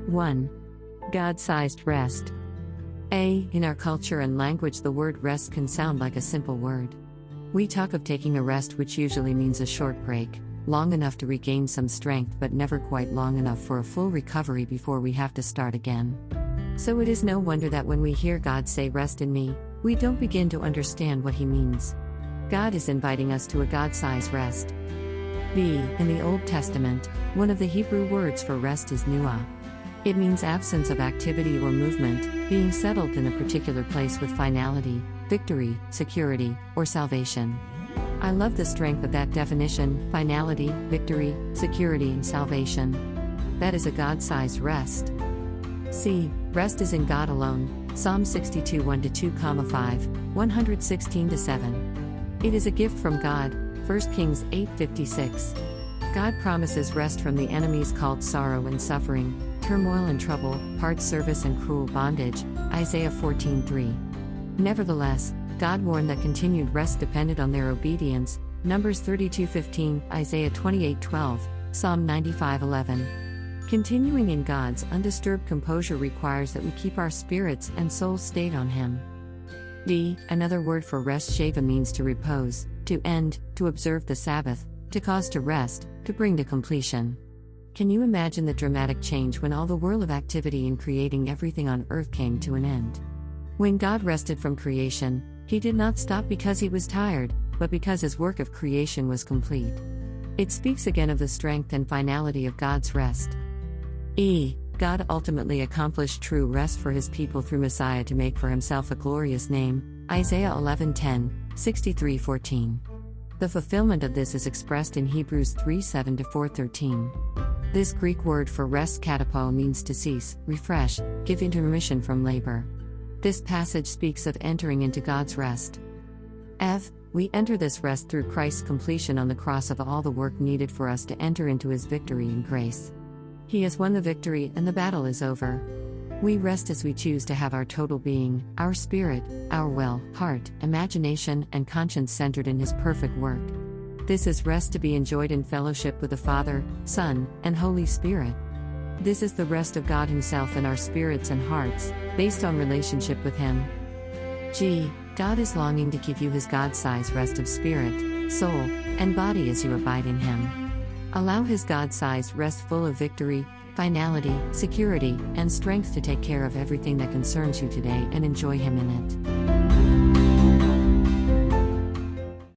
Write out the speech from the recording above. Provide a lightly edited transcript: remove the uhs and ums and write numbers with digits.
1. God-sized rest. In our culture and language, the word rest can sound like a simple word. We talk of taking a rest, which usually means a short break, long enough to regain some strength but never quite long enough for a full recovery before we have to start again. So it is no wonder that when we hear God say, "Rest in me," we don't begin to understand what He means. God is inviting us to a God-sized rest. In the Old Testament, one of the Hebrew words for rest is nuah. It means absence of activity or movement, being settled in a particular place with finality, victory, security, or salvation. I love the strength of that definition: finality, victory, security, and salvation. That is a God-sized rest. Rest is in God alone. Psalm 62 1-2, 5, 116-7. It is a gift from God. 1 Kings 8:56. God promises rest from the enemies called sorrow and suffering, turmoil and trouble, hard service and cruel bondage. Isaiah 14:3. Nevertheless, God warned that continued rest depended on their obedience. Numbers 32:15, Isaiah 28:12, Psalm 95:11. Continuing in God's undisturbed composure requires that we keep our spirits and souls stayed on Him. Another word for rest, sheva, means to repose, to end, to observe the Sabbath, to cause to rest, to bring to completion. Can you imagine the dramatic change when all the whirl of activity in creating everything on earth came to an end? When God rested from creation, He did not stop because He was tired, but because His work of creation was complete. It speaks again of the strength and finality of God's rest. God ultimately accomplished true rest for His people through Messiah to make for Himself a glorious name. Isaiah 11:10, 63:14. The fulfillment of this is expressed in Hebrews 3:7-4:13. This Greek word for rest, katapo, means to cease, refresh, give intermission from labor. This passage speaks of entering into God's rest. We enter this rest through Christ's completion on the cross of all the work needed for us to enter into His victory and grace. He has won the victory and the battle is over. We rest as we choose to have our total being, our spirit, our will, heart, imagination, and conscience centered in His perfect work. This is rest to be enjoyed in fellowship with the Father, Son, and Holy Spirit. This is the rest of God Himself in our spirits and hearts, based on relationship with Him. God is longing to give you His God-sized rest of spirit, soul, and body as you abide in Him. Allow His God-sized rest full of victory, finality, security, and strength to take care of everything that concerns you today and enjoy Him in it.